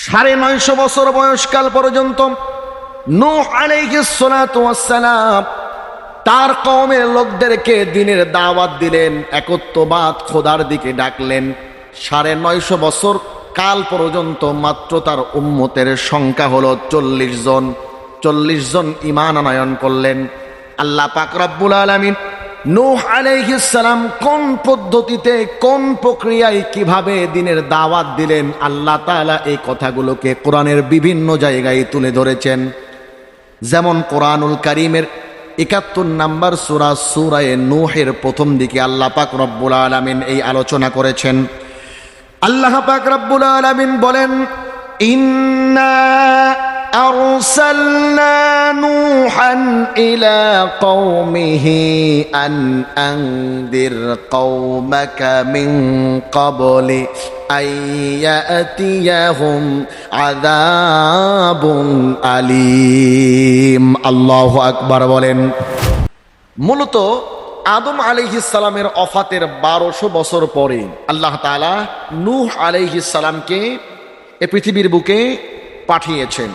৯৫০ বছর বয়সকাল পর্যন্ত নূহ আলাইহিস সালাতু ওয়াস সালাম তার কওমের লোকদেরকে দ্বীনের দাওয়াত দিলেন, একত্ববাদ খোদার দিকে ডাকলেন। ৯৫০ বছর কাল পর্যন্ত মাত্র তার উম্মতের সংখ্যা হলো ৪০ জন। ৪০ জন ঈমান আনয়ন করলেন। আল্লাহ পাক রব্বুল আলামিন নূহ আলাইহিস সালাম কোন পদ্ধতিতে, কোন প্রক্রিয়ায়, কিভাবে দ্বীনের দাওয়াত দিলেন, আল্লাহ তাআলা এই কথাগুলোকে কোরআনের বিভিন্ন জায়গায় তুলে ধরেছেন। যেমন কোরআনুল কারীমের ৭১ নম্বর সূরা সূরা নূহের প্রথম দিকে আল্লাহ পাক রব্বুল আলামিন এই আলোচনা করেছেন। আল্লাহ পাক রব্বুল আলামিন বলেন, ইন্না আরসালনা নূহান ইলা কওমিহি আন আনদির কওমাকা মিন ক্বাবলি আইয়াতিয়াহুম আযাবুন আলীম। আল্লাহু আকবার বলেন। মূলত আদম আলাইহিস সালামের ওফাতের ১২০০ বছর পরে আল্লাহ তাআলা নূহ আলাইহিস সালামকে এই পৃথিবীর বুকে পাঠিয়েছেন।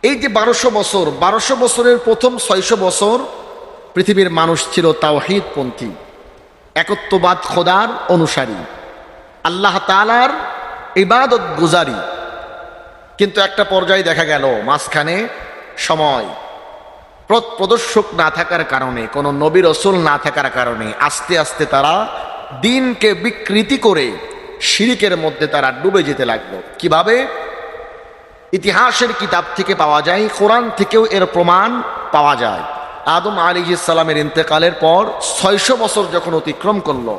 এই যে ১২০০ বছরের প্রথম ৬০০ বছর পৃথিবীর মানুষ ছিল তাওহীদপন্থী, একত্ববাদ খোদার অনুসারী, আল্লাহ তাআলার ইবাদত গুজারি। কিন্তু একটা পর্যায়ে দেখা গেল মাঝখানে সময় পথ প্রদর্শক না থাকার কারণে, কোনো নবী রাসূল না থাকার কারণে আস্তে আস্তে তারা দ্বীনকে বিকৃতি করে শিরকের মধ্যে তারা ডুবে যেতে লাগলো। কিভাবে? ইতিহাসের কিতাব থেকে পাওয়া যায়, কোরআন থেকেও এর প্রমাণ পাওয়া যায়। আদম আলাইহিস সালামের ইন্তেকালের পর ৬০০ বছর যখন অতিক্রম করলো,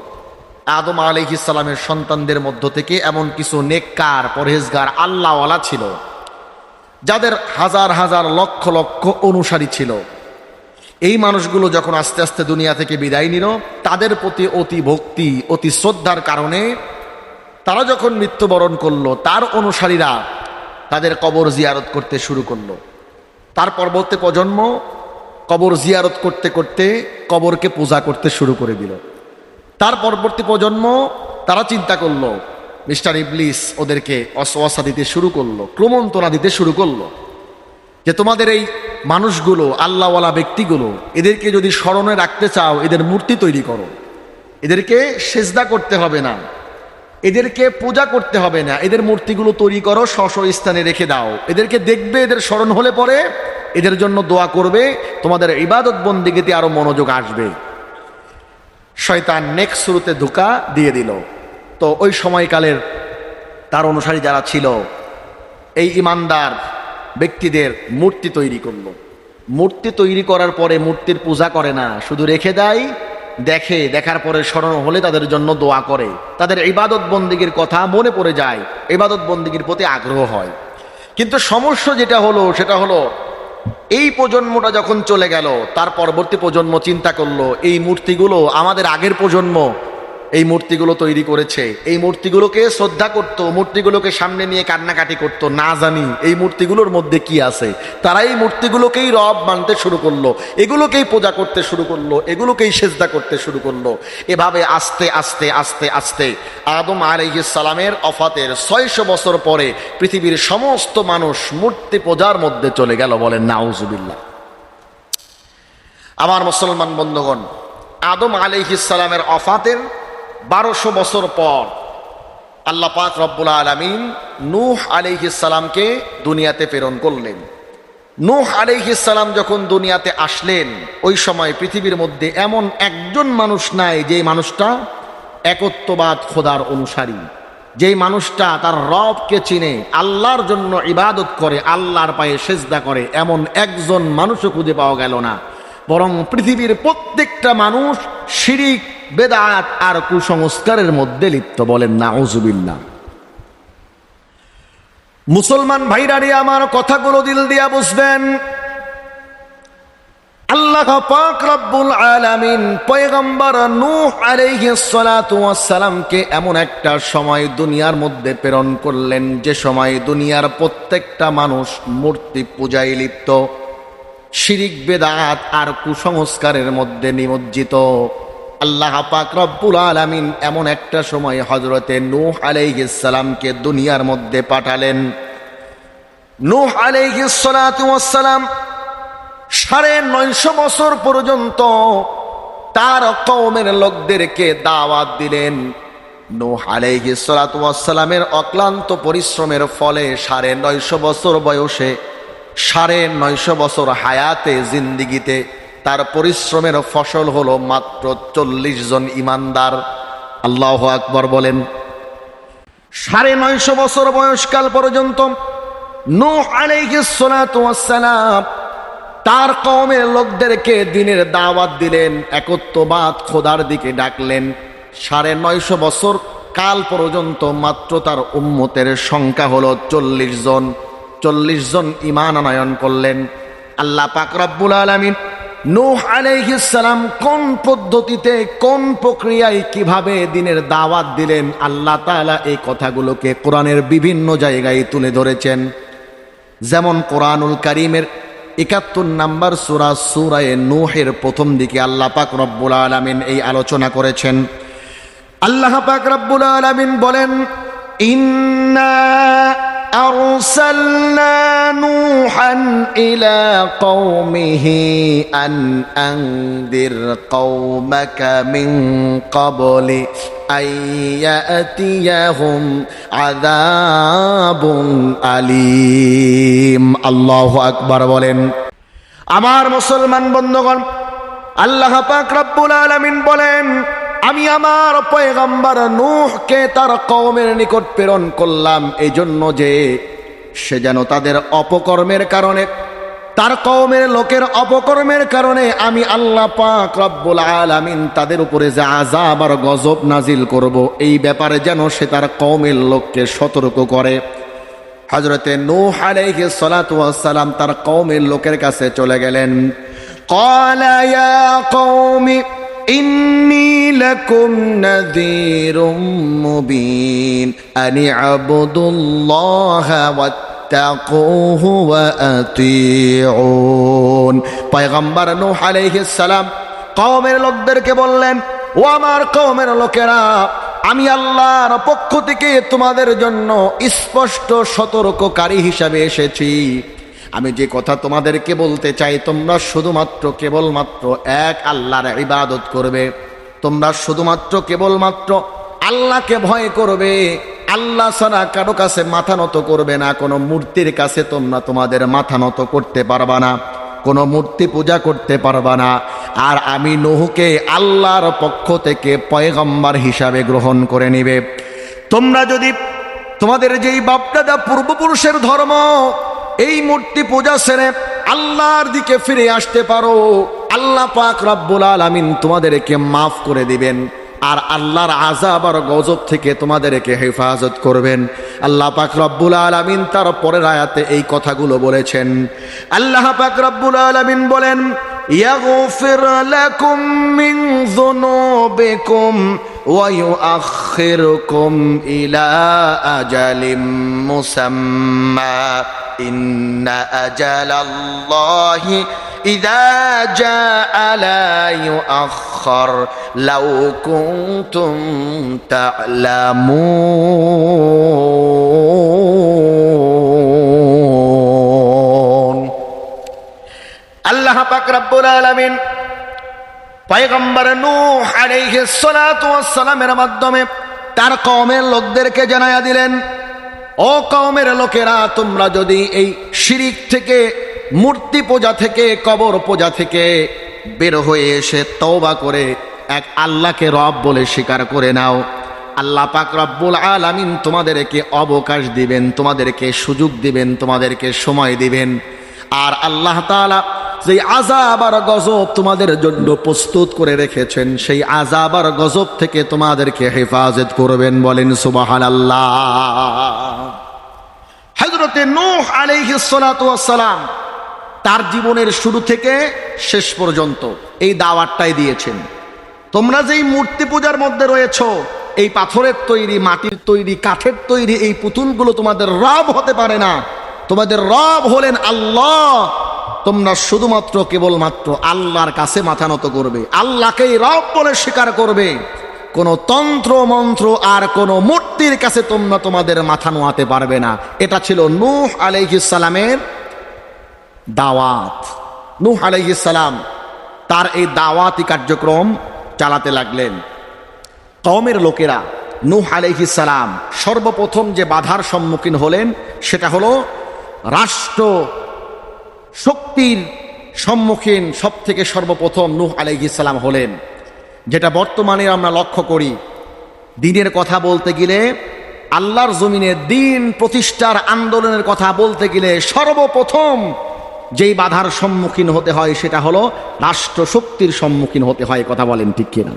আদম আলাইহিস সালামের সন্তানদের মধ্য থেকে এমন কিছু নেককার, পরহেজগার, আল্লাহওয়ালা ছিল যাদের হাজার হাজার লক্ষ লক্ষ অনুসারী ছিল। এই মানুষগুলো যখন আস্তে আস্তে দুনিয়া থেকে বিদায় নিল, তাদের প্রতি অতি ভক্তি, অতি শ্রদ্ধার কারণে তারা যখন মৃত্যুবরণ করলো, তার অনুসারীরা তাদের কবর জিয়ারত করতে শুরু করলো। তার পরবর্তী প্রজন্ম কবর জিয়ারত করতে করতে কবরকে পূজা করতে শুরু করে দিল। তার পরবর্তী প্রজন্ম তারা চিন্তা করলো, মিস্টার ইবলিস ওদেরকে ওয়াসওয়াসা দিতে শুরু করলো, ক্রমন্তনা দিতে শুরু করলো যে তোমাদের এই মানুষগুলো, আল্লাহওয়ালা ব্যক্তিগুলো, এদেরকে যদি স্মরণে রাখতে চাও, এদের মূর্তি তৈরি করো, এদেরকে সেজদা করতে হবে না, এদেরকে পূজা করতে হবে না, এদের মূর্তিগুলো তৈরি করো, স্ব স্থানে রেখে দাও, এদেরকে দেখবে, এদের স্মরণ হলে পরে এদের জন্য দোয়া করবে, তোমাদের ইবাদত বন্দেগীতে আরো মনোযোগ আসবে। শয়তান নেক্সট শুরুতে ধোঁকা দিয়ে দিল। তো ওই সময়কালের তার অনুসারী যারা ছিল, এই ইমানদার ব্যক্তিদের মূর্তি তৈরি করলো। মূর্তি তৈরি করার পরে মূর্তির পূজা করে না, শুধু রেখে দেয়, দেখে, দেখার পরে স্মরণ হলে তাদের জন্য দোয়া করে, তাদের ইবাদত বন্দেগীর কথা মনে পড়ে যায়, ইবাদত বন্দেগীর প্রতি আগ্রহ হয়। কিন্তু সমস্যা যেটা হলো সেটা হলো, এই প্রজন্মটা যখন চলে গেল, তার পরবর্তী প্রজন্ম চিন্তা করলো, এই মূর্তিগুলো আমাদের আগের প্রজন্ম এই মূর্তিগুলো তৈরি করেছে, এই মূর্তিগুলোকে শ্রদ্ধা করত, মূর্তিগুলোকে সামনে নিয়ে কান্নাকাটি করত, না জানি এই মূর্তিগুলোর মধ্যে কি আছে। তারা এই মূর্তিগুলোকেই রব মানতে শুরু করলো, এগুলোকেই পূজা করতে শুরু করলো, এগুলোকেই সেজদা করতে শুরু করলো। এভাবে আস্তে আস্তে আস্তে আস্তে আদম আলাইহিস সালামের ওফাতের ৬০০ বছর পরে পৃথিবীর সমস্ত মানুষ মূর্তি পূজার মধ্যে চলে গেল। বলেন নাউজুবিল্লাহ। আমার মুসলমান বন্ধুগণ, আদম আলাইহিস সালামের ওফাতের ১২০০ বছর পর আল্লাহ পাক রব্বুল আলামিন নূহ আলাইহিস সালামকে দুনিয়াতে প্রেরণ করলেন। নূহ আলাইহিস সালাম যখন দুনিয়াতে আসলেন, ওই সময় পৃথিবীর মধ্যে এমন একজন মানুষ নাই যে মানুষটা একত্ববাদ খোদার অনুসারী, যেই মানুষটা তার রবকে চিনে, আল্লাহর জন্য ইবাদত করে, আল্লাহর পায়ে সেজদা করে, এমন একজন মানুষও খুঁজে পাওয়া গেল না। বরং পৃথিবীর প্রত্যেকটা মানুষ শিরিক, বেদাত আর কুসংস্কারের মধ্যে লিপ্ত। বলেন নাউজুবিল্লাহ। মুসলমান ভাইরারে আমার কথাগুলো দিল দিয়া বুঝবেন। আল্লাহ পাক রব্বুল আলামিন পয়গম্বর নূহ আলাইহিস সালাতু ওয়াস সালামকে এমন একটা সময় দুনিয়ার মধ্যে প্রেরণ করলেন, যে সময় দুনিয়ার প্রত্যেকটা মানুষ মূর্তি পূজায় লিপ্ত, শিরিক, বেদাত আর কুসংস্কারের মধ্যে নিমজ্জিত। আল্লাহ পাক রব্বুল আলামিন এমন একটা সময় হযরতে নূহ আলাইহিস সালামকে দুনিয়ার মধ্যে পাঠালেন। নূহ আলাইহিস সালাতু ওয়াস সালাম 950 বছর পর্যন্ত তার কওমের লোকদেরকে দাওয়াত দিলেন। নূহ আলাইহিস সালাতু ওয়াস সালামের অক্লান্ত পরিশ্রমের ফলে 950 বছর বয়সে 950 বছর হায়াতে জিন্দিগিতে তার পরিশ্রমের ফসল হলো মাত্র 40 জন ইমানদার। আল্লাহু আকবার বলেন। 950 বছর বয়সকাল পর্যন্ত নূহ আলাইহিস সালাতু ওয়াস সালাম তার কওমের লোকদেরকে দ্বীনের দাওয়াত দিলেন, একত্ববাদ খোদার দিকে ডাকলেন। 950 বছর কাল পর্যন্ত মাত্র তার উম্মতের সংখ্যা হলো 40 জন। 40 জন ঈমান আনয়ন করলেন। আল্লাহ পাক রব্বুল আলামিন নূহ আলাইহিস সালাম কোন পদ্ধতিতে কোন প্রক্রিয়ায় কিভাবে দ্বীনের দাওয়াত দিলেন, আল্লাহ তাআলা এই কথাগুলোকে কোরআনের বিভিন্ন জায়গায় তুলে ধরেছেন। যেমন কোরআনুল কারীমের 71 নম্বর সূরা সূরা নূহের প্রথম দিকে আল্লাহ পাক রব্বুল আলামিন এই আলোচনা করেছেন। আল্লাহ পাক রব্বুল আলামিন বলেন, ইন্না আরসালনা নূহান ইলা কওমিহি আন আনদির কওমাকা মিন ক্বাবলি আইয়াতিয়াহুম আযাবুন আলীম। আল্লাহু আকবার বলেন। আমার মুসলমান বন্ধুগণ, আল্লাহ পাক রব্বুল আলামিন বলেন, আমি আমার পয়গম্বর নূহকে তার কওমের নিকট প্রেরণ করলাম এই জন্য যে সে যেন তাদের অপকর্মের কারণে, তার কওমের লোকের অপকর্মের কারণে আমি আল্লাহ পাক রব্বুল আলামিন তাদের উপরে যে আযাব আর গজব নাজিল করব, এই ব্যাপারে যেন সে তার কওমের লোককে সতর্ক করে। হযরতে নূহ আলাইহিস সালাতু ওয়াস সালাম তার কওমের লোকের কাছে চলে গেলেন। ক্বালা ইয়া কওমি ইন্নী লাকুম নাযীরুম মুবিন আনি আবুদুল্লাহা ওয়াত্তাকুহু ওয়া আতিউন। পয়গম্বর নূহ আলাইহিস সালাম কওমের লোকদেরকে বললেন, ও আমার কওমের লোকেরা, আমি আল্লাহর পক্ষ থেকে তোমাদের জন্য স্পষ্ট সতর্ককারী হিসাবে এসেছি। আমি যে কথা তোমাদেরকে বলতে চাই, তোমরা শুধুমাত্র কেবলমাত্র এক আল্লাহর ইবাদত করবে। তোমরা শুধুমাত্র কেবলমাত্র আল্লাহকে ভয় করবে। আল্লাহ ছাড়া কারো কাছে মাথা নত করবে না। কোনো মূর্তির কাছে তোমরা তোমাদের মাথা নত করতে পারবা না, কোনো মূর্তি পূজা করতে পারবা না। আর আমি নূহকে আল্লাহর পক্ষ থেকে পয়গম্বর হিসাবে গ্রহণ করে নিবে। তোমরা যদি তোমাদের যেই বাপদাদা পূর্বপুরুষের ধর্ম, এই মূর্তি পূজা ছেড়ে আল্লাহর দিকে ফিরে আসতে পারো, আল্লাহ পাক রব্বুল আলামিন তোমাদেরকে মাফ করে দিবেন আর আল্লাহর আযাব আর গজব থেকে তোমাদেরকে হেফাজত করবেন। আল্লাহ পাক রব্বুল আলামিন তার পরের আয়াতে এই কথাগুলো বলেছেন। আল্লাহ পাক রব্বুল আলামিন বলেন, ইয়াগফির লাকুম মিন যুনুবিকুম ওয়া ইউআখিরুকুম ইলা আজালিম মুসাম্মা ইন্না আজালাল্লাহি ইযা জাআ লা ইউআখার লাউ কুনতুম তা'লামুন। আল্লাহ পাক রব্বুল আলামিন পয়গম্বর নূহ আলাইহিস সালাতু ওয়াস সালামের মাধ্যমে তার কওমের লোকদেরকে জানায়া দিলেন, ও কওমের লোকেরা, তোমরা যদি এই শিরিক থেকে, মূর্তি পূজা থেকে, কবর পূজা থেকে বের হয়ে এসে তওবা করে এক আল্লাহকে রব বলে স্বীকার করে নাও, আল্লাহ পাক রব্বুল আলামিন তোমাদেরকে অবকাশ দিবেন, তোমাদেরকে সুযোগ দিবেন, তোমাদেরকে সময় দিবেন। আর আল্লাহ তাআলা যেই আযাব আর গজব তোমাদের জন্য প্রস্তুত করে রেখেছেন, সেই আযাব আর গজব থেকে তোমাদেরকে হেফাজত করবেন। বলেন সুবহানাল্লাহ। হযরতে নূহ আলাইহিস সালাতু ওয়াস সালাম তার জীবনের শুরু থেকে শেষ পর্যন্ত এই দাওয়াতটাই দিয়েছেন। তোমরা যেই মূর্তি পূজার মধ্যে রয়েছো, এই পাথরের তৈরি, মাটির তৈরি, কাঠের তৈরি এই পুতুলগুলো তোমাদের রব হতে পারে না। তোমাদের রব হলেন আল্লাহ। তোমরা শুধুমাত্র কেবলমাত্র আল্লাহর কাছে মাথা নত করবে, আল্লাহকেই রব বলে স্বীকার করবে। কোনো তন্ত্র মন্ত্র আর কোনো মূর্তির কাছে তোমরা তোমাদের মাথা নোয়াতে পারবে না। এটা ছিল নূহ আলাইহিস সালামের দাওয়াত। নূহ আলাইহিস সালাম তার এই দাওয়াতি কার্যক্রম চালাতে লাগলেন। কওমের লোকেরা নূহ আলাইহিস সালাম সর্বপ্রথম যে বাধার সম্মুখীন হলেন সেটা হলো রাষ্ট্র শক্তির সম্মুখীন। সব থেকে সর্বপ্রথম নূহ আলাইহিস সালাম হলেন, যেটা বর্তমানে আমরা লক্ষ্য করি। দ্বীনের কথা বলতে গেলে, আল্লাহর জমিনে দ্বীন প্রতিষ্ঠার আন্দোলনের কথা বলতে গেলে সর্বপ্রথম যেই বাধার সম্মুখীন হতে হয় সেটা হলো রাষ্ট্র শক্তির সম্মুখীন হতে হয়। কথা বলেন ঠিক কিনা?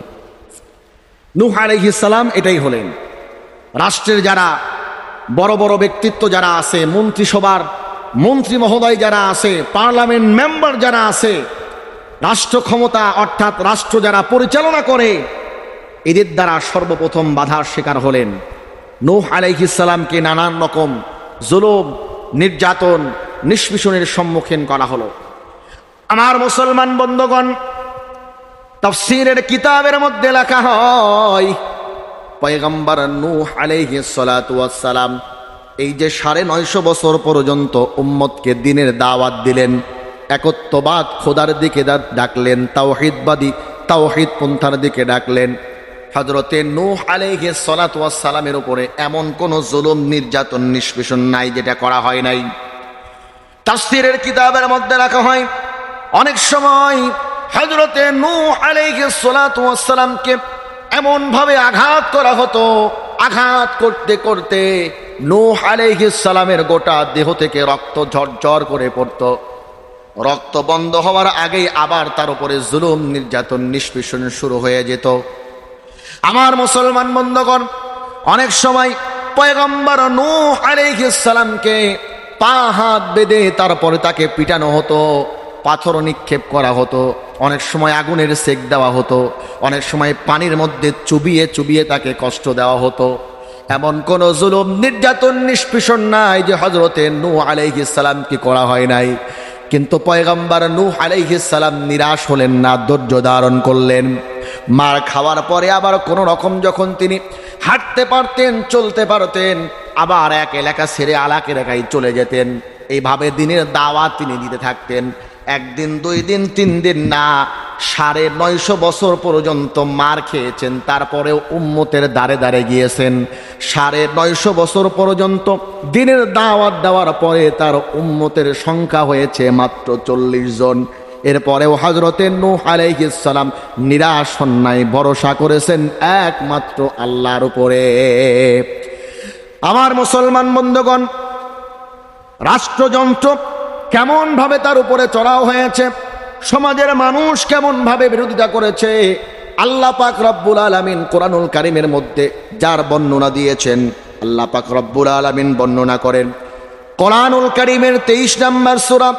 নূহ আলাইহিস সালাম এটাই হলেন। রাষ্ট্রের যারা বড় বড় ব্যক্তিত্ব যারা আছে, মন্ত্রিসভার মন্ত্রী মহোদয় যারা আছে, পার্লামেন্ট মেম্বার যারা আছে, রাষ্ট্র ক্ষমতা অর্থাৎ রাষ্ট্র যারা পরিচালনা করে, এদের দ্বারা সর্বপ্রথম বাধার শিকার হলেন। নূহ আলাইহিস সালামকে নানান রকম জুলুম, নির্যাতন, নিষ্পেষণের সম্মুখীন করা হলো। আমার মুসলমান বন্ধুগণ, তাফসীরের কিতাবের মধ্যে লেখা হয় পয়গম্বর নূহ আলাইহিস সালাতু ওয়াস সালাম এই যে 950 বছর পর্যন্ত উম্মতকে দ্বীনের দাওয়াত দিলেন, একত্ববাদ খোদার দিকে ডাকলেন, তাওহীদবাদী তাওহীদ পন্থার দিকে ডাকলেন। হযরতে নূহ আলাইহিস সালাতু ওয়াস সালামের উপরে এমন কোন জুলুম, নির্যাতন, নিষ্পেষণ নাই যেটা করা হয় নাই। তাফসীরের কিতাবের মধ্যে লেখা হয় অনেক সময় হযরতে নূহ আলাইহিস সালাতু ওয়াস সালামকে এমন ভাবে আঘাত করা হতো, আঘাত করতে করতে নূহ আলাইহিস সালামের গোটা দেহ থেকে রক্ত ঝরঝর করে পড়তো। রক্ত বন্ধ হওয়ার আগেই আবার তার উপরে জুলুম, নির্যাতন, নিষ্পেষণ শুরু হয়ে যেত। আমার মুসলমান বন্ধুগণ, অনেক সময় পয়গম্বর নূহ আলাইহিস সালামকে পা হাত বেঁধে তারপরে তাকে পিটানো হতো, পাথর নিক্ষেপ করা হতো, অনেক সময় আগুনের সেক দেওয়া হতো, অনেক সময় পানির মধ্যে চুবিয়ে চুবিয়ে তাকে কষ্ট দেওয়া হতো। এমন কোন জুলুম, নির্যাতন, নিষ্পেষণ নাই যে হযরতে নূহ আলাইহিস সালামকে করা হয় নাই। কিন্তু পয়গম্বর নূহ আলাইহিস সালাম নিরাশ হলেন না, ধৈর্য ধারণ করলেন। মার খাওয়ার পরে আবার কোন রকম যখন তিনি হাঁটতে পারতেন, চলতে পারতেন, আবার এক এলাকা ছেড়ে আলাক এলাকায় চলে যেতেন। এইভাবে দ্বীনের দাওয়াত তিনি দিতে থাকতেন। একদিন, 2 দিন, 3 দিন না, 950 বছর পর্যন্ত মার খেয়েছেন, তারপরেও উম্মতের দ্বারে দ্বারে গিয়েছেন। 950 বছর পর্যন্ত দ্বীনের দাওয়াত দেওয়ার পরে তার উম্মতের সংখ্যা হয়েছে মাত্র 40 জন। এরপরেও হযরতে নূহ আলাইহিস সালাম নিরাশ হন নাই, ভরসা করেছেন একমাত্র আল্লাহর উপরে। আমার মুসলমান বন্ধুগণ, রাষ্ট্রযন্ত্র কেমন ভাবে তার উপরে চড়াও হয়েছে, সমাজের মানুষ কেমন ভাবে বিরোধিতা করেছে, আল্লাহ পাক রব্বুল আলামিন কোরআনুল কারীমের মধ্যে যার বর্ণনা দিয়েছেন, আল্লাহ পাক রব্বুল আলামিন বর্ণনা করেন কোরআনুল কারীমের 23 নম্বর সূরা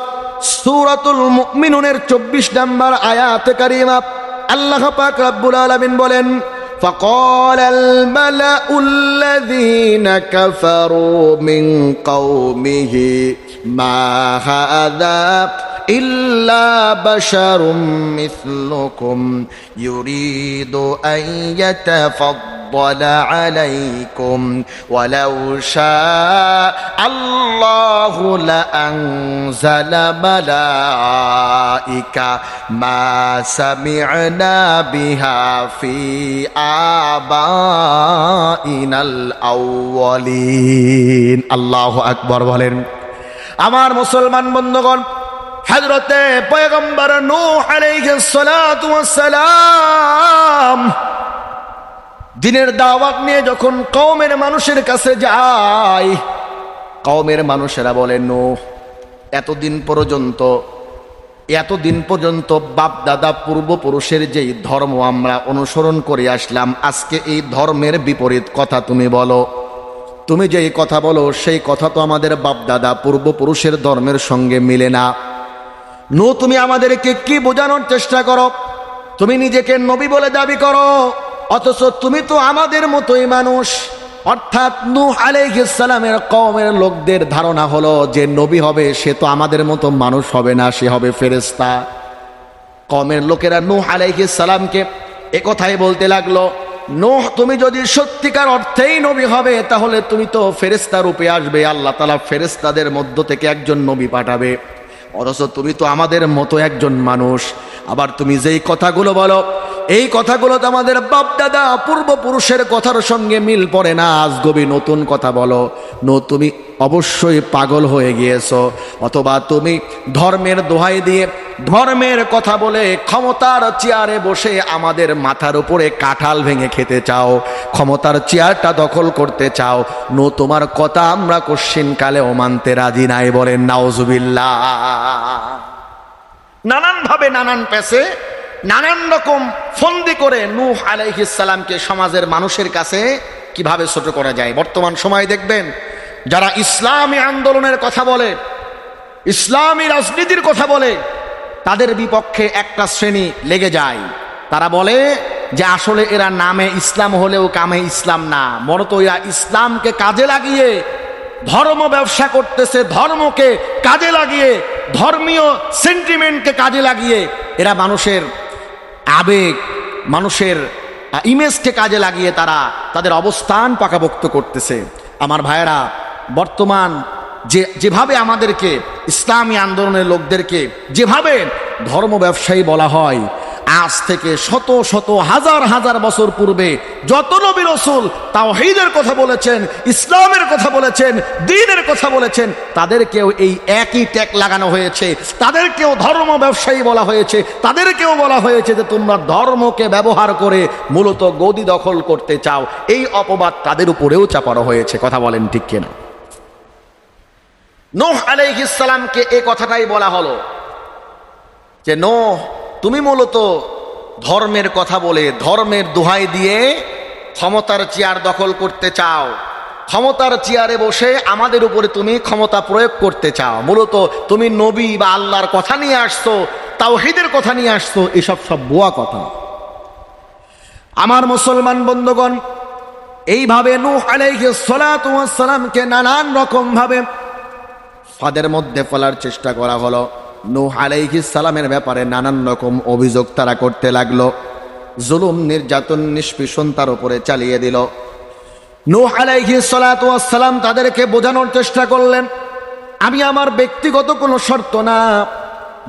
সূরাতুল মুমিনুনের 24 নম্বর আয়াতে কারীমা। আল্লাহ পাক রব্বুল আলামিন বলেন, فقال الملأ الذين كفروا من قومه ما هذا إلا بشر مثلكم يريد أن يتفضل عليكم ولو شاء الله لأنزل ملائكة ما سمعنا بها في آبائنا الأولين الله أكبر বলেন। আমার মুসলমান বন্ধুগণ, হযরতে পয়গম্বর নূহ আলাইহিস সালাতু ওয়াস সালাম দ্বীনের দাওয়াত নিয়ে যখন কওমের মানুষের কাছে যায়, কওমের মানুষেরা বলে, নূহ, এতদিন পর্যন্ত বাপ দাদা পূর্বপুরুষের যেই ধর্ম আমরা অনুসরণ করে আসলাম, আজকে এই ধর্মের বিপরীত কথা তুমি বলো। তুমি যেই কথা বলো সেই কথা তো আমাদের বাপ দাদা পূর্বপুরুষের ধর্মের সঙ্গে মিলে না। নূহ, তুমি আমাদেরকে কি বোঝানোর চেষ্টা করো? তুমি নিজেকে নবী বলে দাবি করো, অথচ তুমি তো আমাদের মতোই মানুষ। অর্থাৎ নূহ আলাইহিস সালামের কওমের লোকদের ধারণা হলো যে নবী হবে সে তো আমাদের মতো মানুষ হবে না, সে হবে ফেরেশতা। কওমের লোকেরা নূহ আলাইহিস সালামকে একথাই বলতে লাগলো, নূহ তুমি যদি সত্যিকার অর্থেই নবী হবে তাহলে তুমি তো ফেরেশতা রূপে আসবে, আল্লাহ তাআলা ফেরেশতাদের মধ্য থেকে একজন নবী পাঠাবে, অথচ তুমি তো আমাদের মতো একজন মানুষ। আবার তুমি যেই কথাগুলো বলো এই কথাগুলো তো আমাদের বাপ দাদা পূর্বপুরুষের কথার সঙ্গে মিল পড়ে না, আজগবি নতুন কথা বলো। তুমি অবশ্যই পাগল হয়ে গিয়েছো, অথবা তুমি ধর্মের দোহাই দিয়ে ধর্মের কথা বলে ক্ষমতার চেয়ারে বসে আমাদের মাথার উপরে কাঁঠাল ভেঙে খেতে চাও, ক্ষমতার চেয়ারটা দখল করতে চাও। তোমার কথা আমরা কশ্চিনকালেও মানতে রাজি নাই। বলেন নাউজুবিল্লাহ। নানানভাবে নানান পেশে নানান রকম ফন্দি করে নূহ আলাইহিস সালামকে সমাজের মানুষের কাছে কিভাবে ছোট করা যায়। বর্তমান সময় দেখবেন যারা ইসলামী আন্দোলনের কথা বলে, ইসলামী রাজনীতির কথা বলে, তাদের বিপক্ষে একটা শ্রেণী লেগে যায়। তারা বলে যে আসলে এরা নামে ইসলাম হলেও কামে ইসলাম না, মূলত এরা ইসলামকে কাজে লাগিয়ে ধর্ম ব্যবসা করতেছে, ধর্মকে কাজে লাগিয়ে ধর্মীয় সেন্টিমেন্টকে কাজে লাগিয়ে এরা মানুষের আবেগ, মানুষের ইমেজকে কাজে লাগিয়ে তারা তাদের অবস্থান পাকাপোক্ত করতেছে। আমার ভাইয়েরা, বর্তমান যেভাবে আমাদেরকে ইসলামী আন্দোলনের লোকদেরকে যেভাবে ধর্ম ব্যবসায়ী বলা হয়, আজ থেকে শত শত হাজার হাজার বছর পূর্বে যত নবী রাসূল তাওহীদের কথা বলেছেন, ইসলামের কথা বলেছেন, দ্বীনের কথা বলেছেন, তাদেরকেও এই একই ট্যাগ লাগানো হয়েছে, তাদেরকেও ধর্ম ব্যবসায়ী বলা হয়েছে, তাদেরকেও বলা হয়েছে যে তোমরা ধর্মকে ব্যবহার করে মূলত গদি দখল করতে চাও। এই অপবাদ তাদের উপরেও চাপানো হয়েছে। কথা বলেন ঠিক কিনা? নূহ আলাইহিস সালামকে এই কথাটাই বলা হলো যে নূহ তুমি মূলত ধর্মের কথা বলে ধর্মের দোহাই দিয়ে ক্ষমতার চেয়ার দখল করতে চাও, ক্ষমতার চেয়ারে বসে আমাদের উপরে তুমি ক্ষমতা প্রয়োগ করতে চাও। মূলত তুমি নবী বা আল্লাহর কথা নিয়ে আসছো, তাওহীদের কথা নিয়ে আসছো, এসব সব ভুয়া কথা। আমার মুসলমান বন্ধুগণ, এইভাবে নূহ আলাইহিস সালাতু ওয়াস সালামকে নানান রকম ভাবে ফাঁদের মধ্যে ফেলার চেষ্টা করা হলো। নূহ আলাইহিস সালামের ব্যাপারে নানান রকম অভিযোগ তারা করতে লাগলো, জুলুম নির্যাতন নিষ্পীষণ তার উপরে চালিয়ে দিল। নূহ আলাইহিস সালাতু ওয়াস সালাম তাদেরকে বোঝানোর চেষ্টা করলেন, আমি আমার ব্যক্তিগত কোনো শর্ত না,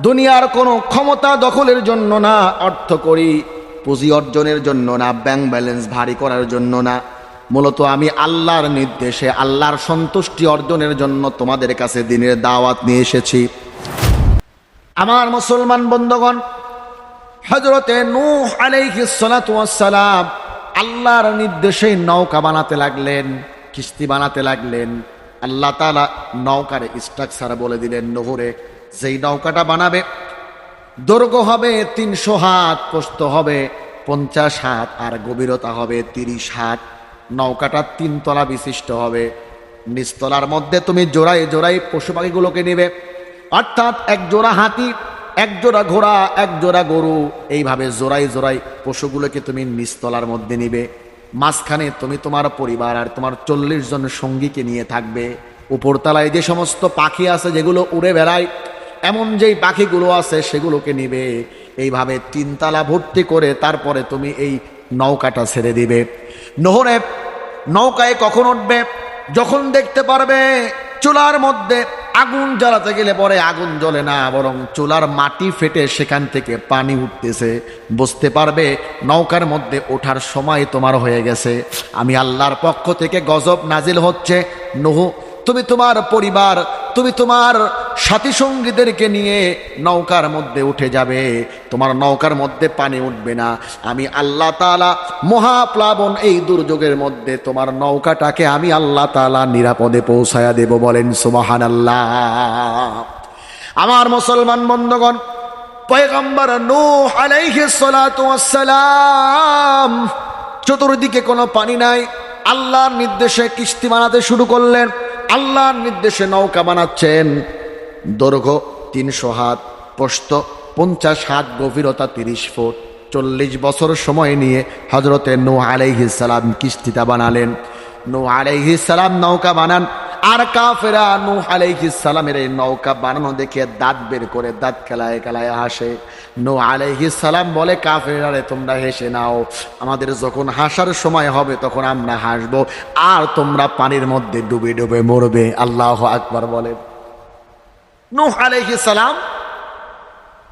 দুনিয়ার কোনো ক্ষমতা দখলের জন্য না, অর্থ করি পুঁজি অর্জনের জন্য না, ব্যাংক ব্যালেন্স ভারী করার জন্য না, মূলত আমি আল্লাহর নির্দেশে আল্লাহর সন্তুষ্টি অর্জনের জন্য তোমাদের কাছে দ্বীনের দাওয়াত নিয়ে এসেছি। আমার মুসলমান বন্ধুগণ, হযরতে নূহ আলাইহিস সালাতু ওয়াস সালাম আল্লাহর নির্দেশে নৌকা বানাতে লাগলেন, কিস্তি বানাতে লাগলেন। আল্লাহ তাআলা নৌকার স্ট্রাকচার বলে দিলেন নহরে, যেই নৌকাটা বানাবে দৈর্ঘ্য হবে 300 হাত, প্রস্থ হবে 50 হাত, আর গভীরতা হবে 30 হাত। নৌকাটা 3 তলা বিশিষ্ট হবে। নিচতলার মধ্যে তুমি জোড়ায় জোড়ায় পশু পাখিগুলোকে নেবে, অর্থাৎ এক জোড়া হাতি, এক জোড়া ঘোড়া, এক জোড়া গরু, এইভাবে জোড়ায় জোড়ায় পশুগুলোকে তুমি নিচতলার মধ্যে নিবে। মাঝখানে তুমি তোমার পরিবার আর তোমার 40 জন সঙ্গীকে নিয়ে থাকবে। উপরতলায় যে সমস্ত পাখি আছে যেগুলো উড়ে বেড়ায়, এমন যেই পাখিগুলো আছে সেগুলোকে নিবে। এইভাবে 3 তলা ভর্তি করে তারপরে তুমি এই নৌকাটা ছেড়ে দিবে। নহরে নৌকায় কখন উঠবে? যখন দেখতে পারবে চুলার মধ্যে আগুন জ্বালাতে গেলে পরে আগুন জ্বলে না, বরং চুলার মাটি ফেটে সেখান থেকে পানি উঠতেছে, বুঝতে পারবে নৌকার মধ্যে ওঠার সময় তোমার হয়ে গেছে। আমি আল্লাহর পক্ষ থেকে গজব নাজিল হচ্ছে। নূহ, তুমি তোমার পরিবার, তুমি তোমার সাথী সঙ্গীদেরকে নিয়ে নৌকার মধ্যে উঠে যাবে, তোমার নৌকার মধ্যে পানি উঠবে না। আমি আল্লাহ তাআলা মহাপ্লাবন এই দুর্যোগের মধ্যে তোমার নৌকাটাকে আমি আল্লাহ তাআলা নিরাপদে পৌঁছায়া দেব। বলেন সুবহানাল্লাহ। আমার মুসলমান বন্ধুগণ, পয়গম্বর নূহ আলাইহিস সালাতু ওয়াস সালাম চতুর্দিকে কোনো পানি নাই, আল্লাহর নির্দেশে কিস্তি বানাতে শুরু করলেন। আল্লাহর নির্দেশে নৌকা বানাচ্ছেন। দৈর্ঘ্য 300 হাত, প্রস্থ 50 হাত, গভীরতা 30 ফুট। 40 বছর সময় নিয়ে হযরতে নূহ আলাইহিস সালাম কিস্তিটা বানালেন। নূহ আলাইহিস সালাম নৌকা বানান, আর কাফেরা নূহ আলাইহিস সালামের এই নৌকা বানানো দেখে দাঁত বের করে দাঁত খেলায় খেলায় হাসে। নূহ আলাইহিস সালাম বলে, কাফেরা রে তোমরা হেসে নাও, আমাদের যখন হাসার সময় হবে তখন আমরা হাসবো, আর তোমরা পানির মধ্যে ডুবে ডুবে মরবে। আল্লাহু আকবার বলে। নূহ আলাইহিস সালাম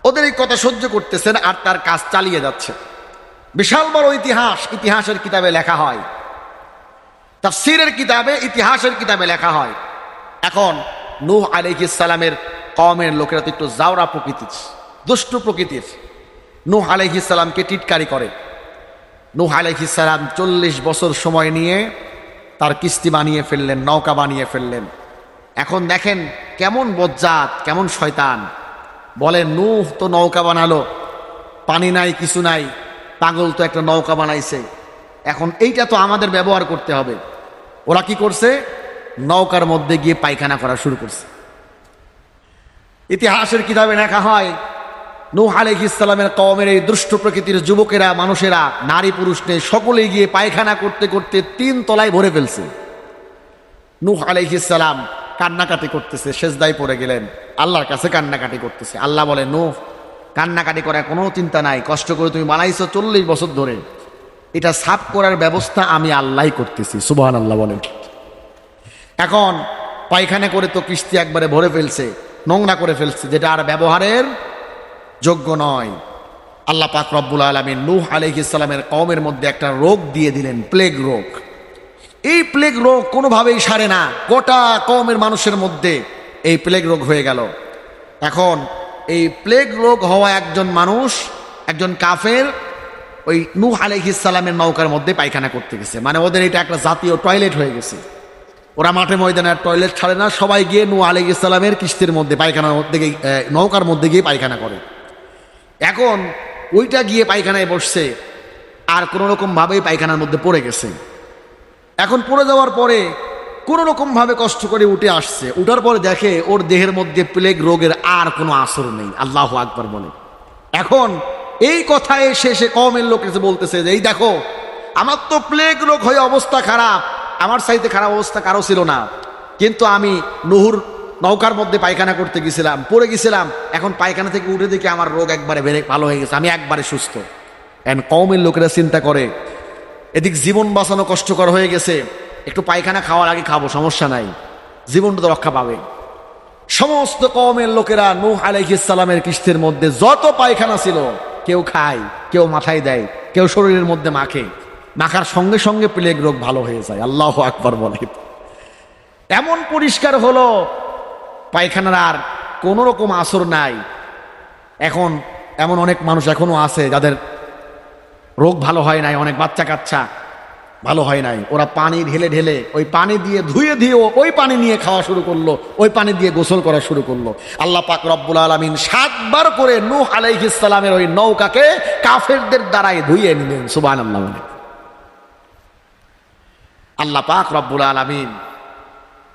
ওদের এই কথা সহ্য করতেছেন আর তার কাজ চালিয়ে যাচ্ছে। বিশাল বড় ইতিহাস, ইতিহাসের কিতাবে লেখা হয়, তাফসীরের কিতাবে, ইতিহাসের কিতাবে লেখা হয়। এখন নূহ আলাইহিস সালামের কওমের লোকেরা তো একটু জাওরা প্রকৃতির, দুষ্টু প্রকৃতির। নূহ আলাইহিস সালামকে টিটকারি করে। নূহ আলাইহিস সালাম 40 বছর সময় নিয়ে তার কিস্তি বানিয়ে ফেললেন, নৌকা বানিয়ে ফেললেন। এখন দেখেন কেমন বজ্জাত, কেমন শয়তান। বলে নূহ তো নৌকা বানালো, পানি নাই কিছু নাই, পাগল তো একটা নৌকা বানাইছে, এখন এইটা তো আমাদের ব্যবহার করতে হবে। ওরা কি করছে? নৌকার মধ্যে গিয়ে পায়খানা করা শুরু করছে। ইতিহাসের কিতাবে লেখা হয়, নূহ আলাইহিস সালামের কওমের এই দুষ্ট প্রকৃতির যুবকেরা, মানুষেরা, নারী পুরুষ নেই, সকলে গিয়ে পায়খানা করতে করতে 3 তলায় ভরে ফেলছে। নূহ আলাইহিস সালাম কান্নাকাটি করতেছে, সেজদায় পড়ে গেলেন, আল্লাহর কাছে কান্নাকাটি করতেছে। আল্লাহ বলে, নূহ কান্নাকাটি করার কোনো চিন্তা নাই, কষ্ট করে তুমি বানাইছো 40 বছর ধরে, এটা সাফ করার ব্যবস্থা আমি আল্লাহই করতেছি। সুবহানাল্লাহ বলেন। এখন পায়খানা করে তো কিস্তি একবারে ভরে ফেলছে, নোংরা করে ফেলছে, যেটা আর ব্যবহারের যোগ্য নয়। আল্লাহ পাক রব্বুল আলামিন নূহ আলাইহিস সালামের কওমের মধ্যে একটা রোগ দিয়ে দিলেন, প্লেগ রোগ। এই প্লেগ রোগ কোনোভাবেই সারে না, গোটা কওমের মানুষের মধ্যে এই প্লেগ রোগ হয়ে গেল। এখন এই প্লেগ রোগ হওয়া একজন মানুষ, একজন কাফের, ওই নূহ আলাইহিস সালামের নৌকার মধ্যে পায়খানা করতে গেছে। মানে ওদের এটা একটা জাতীয় টয়লেট হয়ে গেছে। ওরা মাঠে ময়দানে আর টয়লেট ছাড়ে না, সবাই গিয়ে নূহ আলাইহিস সালামের কিস্তির মধ্যে পায়খানার মধ্যে গিয়ে, নৌকার মধ্যে গিয়ে পায়খানা করে। এখন ওইটা গিয়ে পায়খানায় বসছে, আর কোনো রকম ভাবেই পায়খানার মধ্যে পড়ে গেছে। এখন পড়ে যাওয়ার পরে কোনো রকম ভাবে কষ্ট করে উঠে আসছে, উঠার পরে দেখে ওর দেহের মধ্যে প্লেগ রোগের আর কোনো আসর নেই। আল্লাহু আকবার বলে। এখন এই কথা এসে সে কওমের লোক এসে বলতেছে যে, এই দেখো আমার তো প্লেগ রোগ হয়ে অবস্থা খারাপ, আমার চাইতে খারাপ অবস্থা কারো ছিল না, কিন্তু আমি নূহর নৌকার মধ্যে পায়খানা করতে গেছিলাম, পড়ে গেছিলাম, এখন পায়খানা থেকে উঠে দেখে আমার রোগ একবারে ভালো হয়ে গেছে, আমি একবারে সুস্থ। এখন কওমের লোকেরা চিন্তা করে, এদিক জীবন বাঁচানো কষ্টকর হয়ে গেছে, একটু পায়খানা খাওয়ার আগে খাবো, সমস্যা নাই, জীবনটা তো রক্ষা পাবে। সমস্ত কওমের লোকেরা নূহ আলাইহিস সালামের কিস্তির মধ্যে যত পায়খানা ছিল, কেউ খায়, কেউ মাথায় দেয়, কেউ শরীরের মধ্যে মাখে, মাখার সঙ্গে সঙ্গে প্লেগ রোগ ভালো হয়ে যায়। আল্লাহু আকবার বলে। এমন পরিষ্কার হলো, পায়খানার আর কোনো রকম আসর নাই। এখন এমন অনেক মানুষ এখনো আছে যাদের রোগ ভালো হয় নাই, অনেক বাচ্চা কাচ্চা ভালো হয় নাই, ওরা পানি ঢেলে ঢেলে ওই পানি দিয়ে ধুয়ে ধুয়ে ওই পানি নিয়ে খাওয়া শুরু করলো, ওই পানি দিয়ে গোসল করা শুরু করলো। আল্লাহ পাক রব্বুল আলামিন 7 বার করে নূহ আলাইহিস সালামের ওই নৌকাকে কাফেরদের দ্বারাই ধুয়ে নিলেন। সুবহানাল্লাহ বলে। আল্লাহ পাক রব্বুল আলামিন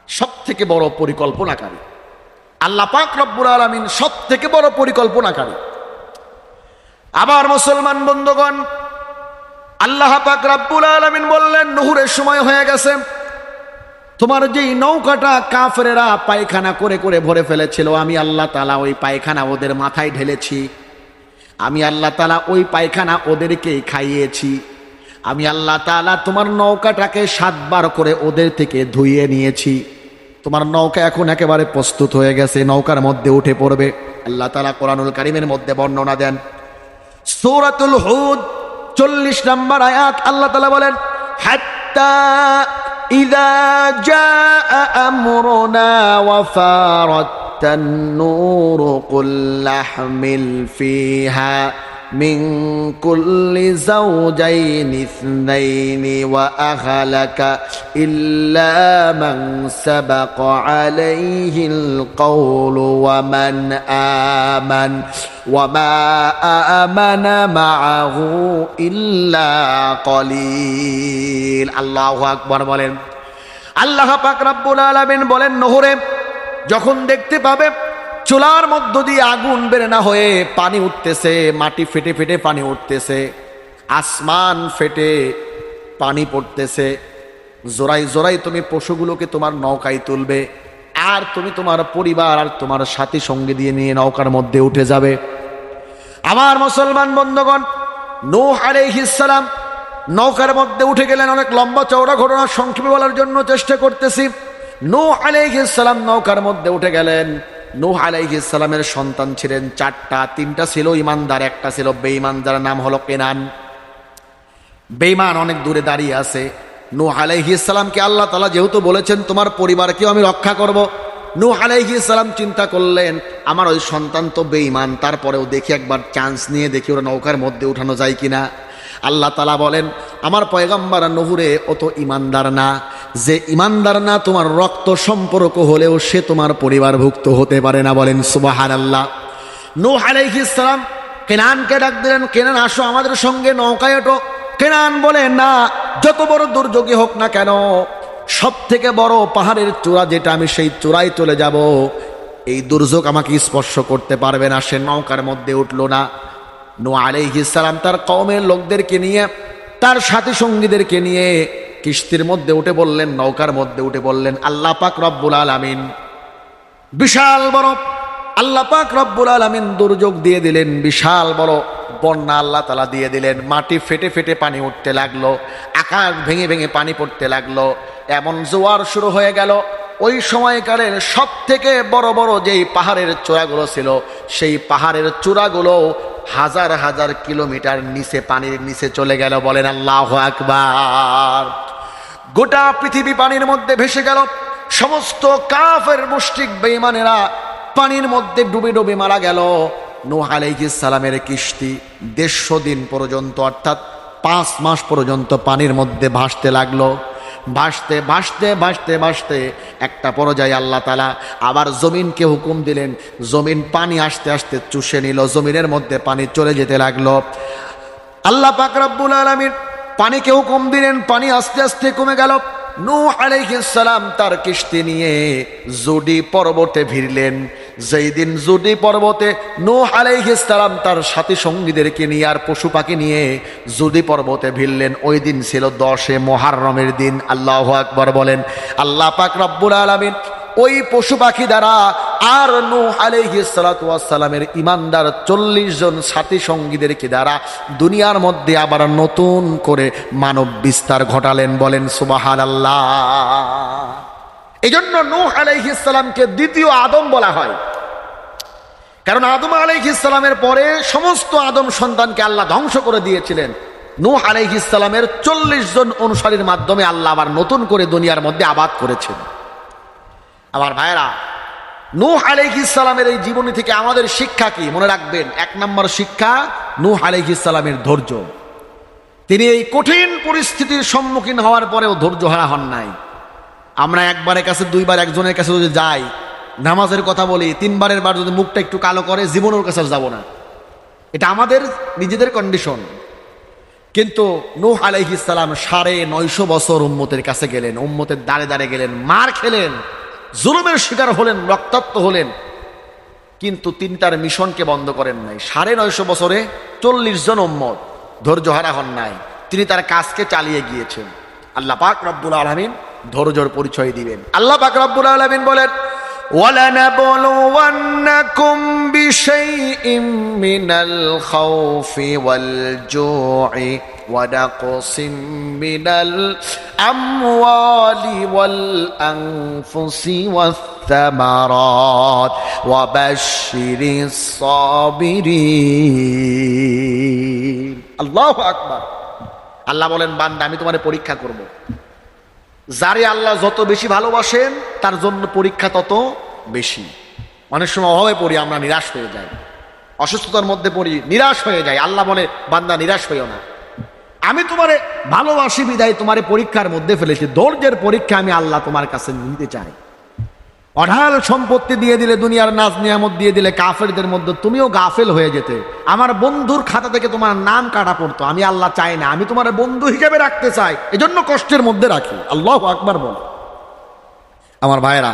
সবথেকে বড় পরিকল্পনাকারী। আল্লাহ পাক রব্বুল আলামিন সবথেকে বড় পরিকল্পনাকারী। আবার মুসলমান বন্ধুগণ, আল্লাহ পাক রব্বুল আলামিন বললেন, নূহের সময় হয়ে গেছে, তোমার যেই নৌকাটা কাফেরেরা পায়খানা করে করে ভরে ফেলেছিল, আমি আল্লাহ তাআলা ওই পায়খানা ওদের মাথায় ঢেলেছি, আমি আল্লাহ তাআলা ওই পায়খানা ওদেরকেই খাইয়েছি, আমি আল্লাহ তাআলা তোমার নৌকাটাকে 7 বার করে ওদের থেকে ধুইয়ে নিয়েছি, তোমার নৌকা এখন একেবারে প্রস্তুত হয়ে গেছে, নৌকার মধ্যে উঠে পড়বে। আল্লাহ তাআলা কোরআনুল কারীমের মধ্যে বর্ণনা দেন, সূরাতুল হুদ 40 নম্বর আয়াত, আল্লাহ তাআলা বলেন, হাত্তা ইযা জাআ আমরুনা ওয়া ফারাতান নূর কুল লাহমিল ফিহা মিন কুল্লি যাওজাইনি ইসনাইনি ওয়া আহলাকা ইল্লা মান সাবাকা আলাইহিল কওলু ওয়া মান আমান ওয়া মা আমানা মাআহু ইল্লা কলিল। আল্লাহু আকবার বলেন। আল্লাহ পাক রব্বুল আলামিন বলেন, নহরে যখন দেখতে পাবে চুলার মধ্য দিয়ে আগুন বের না হয়ে পানি উঠতেছে, মাটি ফেটে ফেটে পানি উঠতেছে, আসমান ফেটে পানি পড়তেছে, জোড়ায় জোড়ায় তুমি পশুগুলোকে তোমার নৌকায় তুলবে, আর তুমি তোমার পরিবার আর তোমার সাথী সঙ্গী দিয়ে নিয়ে নৌকার মধ্যে উঠে যাবে। আমার মুসলমান বন্ধুগণ, নূহ আলাইহিস সালাম নৌকার মধ্যে উঠে গেলেন। অনেক লম্বা চওড়া ঘটনা সংক্ষেপে বলার জন্য চেষ্টা করতেছি। নূহ আলাইহিস সালাম নৌকার মধ্যে উঠে গেলেন। নূহ আলাইহিস সালামের সন্তান ছিলেন চারটা, তিনটা ছিল ইমানদার, একটা ছিল বেঈমান, যার নাম হলো কেনান। বেঈমান অনেক দূরে দাঁড়িয়ে আছে। নূহ আলাইহিস সালামকে আল্লাহ তাআলা যেহেতু বলেছেন তোমার পরিবারকেও আমি রক্ষা করব, নূহ আলাইহিস সালাম চিন্তা করলেন আমার ওই সন্তান তো বেঈমান, তারপরেও দেখি একবার চান্স নিয়ে দেখি ওরা নৌকার মধ্যে উঠানো যায় কিনা। আল্লাহ তাআলা বলেন আমার পয়গম্বর নূহুরে ও তো ইমানদার না, যে ইমানদার না তোমার রক্ত সম্পর্ক হলেও সে তোমার পরিবারভুক্ত হতে পারে না। বলেন সুবহানাল্লাহ। নূহ আলাইহিস সালাম কেনানকে ডাক দিলেন, কেনান আসো আমাদের সঙ্গে নৌকায় ওঠো। কেনান বলে না, যত বড় দুর্যোগী হোক না কেন, সব থেকে বড় পাহাড়ের চূড়া যেটা, আমি সেই চূড়ায় চলে যাব, এই দুর্যোগ আমাকে স্পর্শ করতে পারবে না। সে নৌকার মধ্যে উঠল না। নূহ আলাইহিস সালাম তার কওমের লোকদেরকে নিয়ে, তার সাথী সঙ্গীদেরকে নিয়ে কিস্তির মধ্যে উঠে বললেন, নৌকার মধ্যে উঠে বললেন আল্লাহ পাক রব্বুল আলামিন বিশাল বড়, আল্লাহ পাক রব্বুল আলামিন দুর্যোগ দিয়ে দিলেন, বিশাল বড় বন্যা আল্লাহ তাআলা দিয়ে দিলেন। মাটি ফেটে ফেটে পানি উঠতে লাগলো, আকাশ ভেঙে ভেঙে পানি পড়তে লাগলো, এমন জোয়ার শুরু হয়ে গেল। ওই সময়কালের সব থেকে বড় বড় যেই পাহাড়ের চূড়াগুলো ছিল, সেই পাহাড়ের চূড়াগুলো হাজার হাজার কিলোমিটার নিচে, পানির নিচে চলে গেল। বলেন আল্লাহু আকবার। গোটা পৃথিবী পানির মধ্যে ভেসে গেল। সমস্ত কাফের মুশরিক বেঈমানেরা পানির মধ্যে ডুবে ডুবে মারা গেল। নূহ আলাইহিস সালামের কিস্তি 150 দিন পর্যন্ত, অর্থাৎ 5 মাস পর্যন্ত পানির মধ্যে ভাসতে লাগলো। ভাসতে ভাসতে ভাসতে ভাসতে একটা পর্যায়ে আল্লাহ তাআলা আবার জমিনকে হুকুম দিলেন, জমিন পানি আস্তে আস্তে চুষে নিল, জমিনের মধ্যে পানি চলে যেতে লাগলো। আল্লাহ পাক রব্বুল আলামিন পানিকে হুকুম দিলেন, পানি আস্তে আস্তে কমে গেল। নূহ আলাইহিস সালাম তার কিস্তি নিয়ে জুডি পর্বতে ভিড়লেন। যেই দিন জুডি পর্বতে নূহ আলাইহিস সালাম তার সাথী সঙ্গীদেরকে নিয়ে আর পশু পাখি নিয়ে জুডি পর্বতে ভিড়লেন, ওই দিন ছিল 10 মুহররমের দিন। আল্লাহু আকবার বলেন। আল্লাহ পাক রব্বুল আলামিন ওই পশু পাখি দ্বারা আর নূহ আলাইহিস সালাতু ওয়াস সালামের ঈমানদার 40 জন সাথী সঙ্গীদেরকে দ্বারা দুনিয়ার মধ্যে আবার নতুন করে মানব বিস্তার ঘটালেন। বলেন সুবহানাল্লাহ। এজন্য নূহ আলাইহিস সালামকে দ্বিতীয় আদম বলা হয়, কারণ আদম আলাইহিস সালামের পরে সমস্ত আদম সন্তানকে আল্লাহ ধ্বংস করে দিয়েছিলেন। নূহ আলাইহিস সালামের 40 জন অনুসারীর মাধ্যমে আল্লাহ আবার নতুন করে দুনিয়ার মধ্যে আবাদ করেছেন। আমার ভাইরা, নূহ আলাইহিস সালামের এই জীবনী থেকে আমাদের শিক্ষা কি? মনে রাখবেন, 1 নম্বর শিক্ষা নূহ আলাইহিস সালামের ধৈর্য। তিনি এই কঠিন পরিস্থিতির সম্মুখীন হওয়ার পরেও ধৈর্য হারা হন নাই। আমরা একবারের কাছে দুইবার একজনের কাছে যদি যাই, নামাজের কথা বলি, 3 বারের বার যদি মুখটা একটু কালো করে, জীবনের কাছে যাব না। এটা আমাদের নিজেদের কন্ডিশন। কিন্তু নূহ আলাইহিস সালাম 950 বছর উম্মতের কাছে গেলেন, উম্মতের দাঁড়ে দাঁড়ে গেলেন, মার খেলেন, জুলুমের শিকার হলেন, রক্তাক্ত হলেন, কিন্তু তিনি তার মিশনকে বন্ধ করেন নাই। 950 বছরে 40 জন উম্মত ধৈর্য হারা হন নাই, তিনি তার কাজকে চালিয়ে গিয়েছেন। আল্লাহ পাক রব্বুল আলামিন ধৈর্যের পরিচয় দিবেন। আল্লাহ পাক রব্বুল আলামিন বলেন, وَلَنَبْلُوَنَّكُمْ بِشَيْءٍ مِّنَ الْخَوْفِ وَالْجُوعِ وَنَقْصٍ مِّنَ الْأَمْوَالِ وَالْأَنفُسِ وَالثَّمَرَاتِ وَبَشِّرِ الصَّابِرِينَ। আল্লাহু আকবার। আল্লাহ বলেন, বান্দা আমি তোমারে পরীক্ষা করব। যারে আল্লাহ যত বেশি ভালোবাসেন তার জন্য পরীক্ষা তত বেশি। অনেক সময় অভাবে পড়ি, আমরা নিরাশ হয়ে যাই, অসুস্থতার মধ্যে পড়ি, নিরাশ হয়ে যাই। আল্লাহ বলে, বান্দা নিরাশ হইও না, আমি তোমারে ভালোবাসি বিদায় তোমারে পরীক্ষার মধ্যে ফেলেছি। ধৈর্যের পরীক্ষা আমি আল্লাহ তোমার কাছে নিতে চাই। অঢাল সম্পত্তি দিয়ে দিলে, দুনিয়ার নাজ নিয়ামত দিয়ে দিলে, কাফেরদের মধ্যে তুমিও গাফেল হয়ে যেতে, আমার বন্ধুর খাতা থেকে তোমার নাম কাটা পড়তো। আমি আল্লাহ চাই না, আমি তোমার বন্ধু হিসেবে রাখতে চাই, এজন্য কষ্টের মধ্যে রাখি। আল্লাহু আকবার বল। আমার ভাইরা,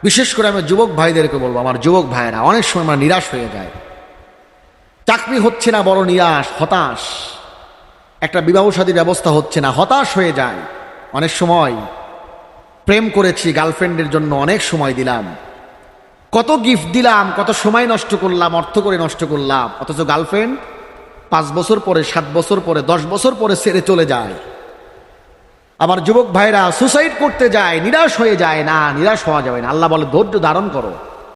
বিশেষ করে আমি যুবক ভাইদেরকে বলবো, আমার যুবক ভাইরা, অনেক সময় আমরা নিরাশ হয়ে যায়, চাকরি হচ্ছে না, বড় নিরাশ, হতাশ, একটা বিবাহ শাদী ব্যবস্থা হচ্ছে না, হতাশ হয়ে যায়। অনেক সময় প্রেম করেছি, গার্লফ্রেন্ডের জন্য অনেক সময় দিলাম, কত গিফট দিলাম, কত সময় নষ্ট করলাম, অর্থ করে নষ্ট করলাম, অথচ গার্লফ্রেন্ড 5 বছর পরে, 7 বছর পরে, 10 বছর পরে ছেড়ে চলে যায়। আমার যুবক ভাইরা সুসাইড করতে যায়, নিরাশ হয়ে যায়। না, নিরাশ হওয়া যাবে না। আল্লাহ বলে ধৈর্য ধারণ করো।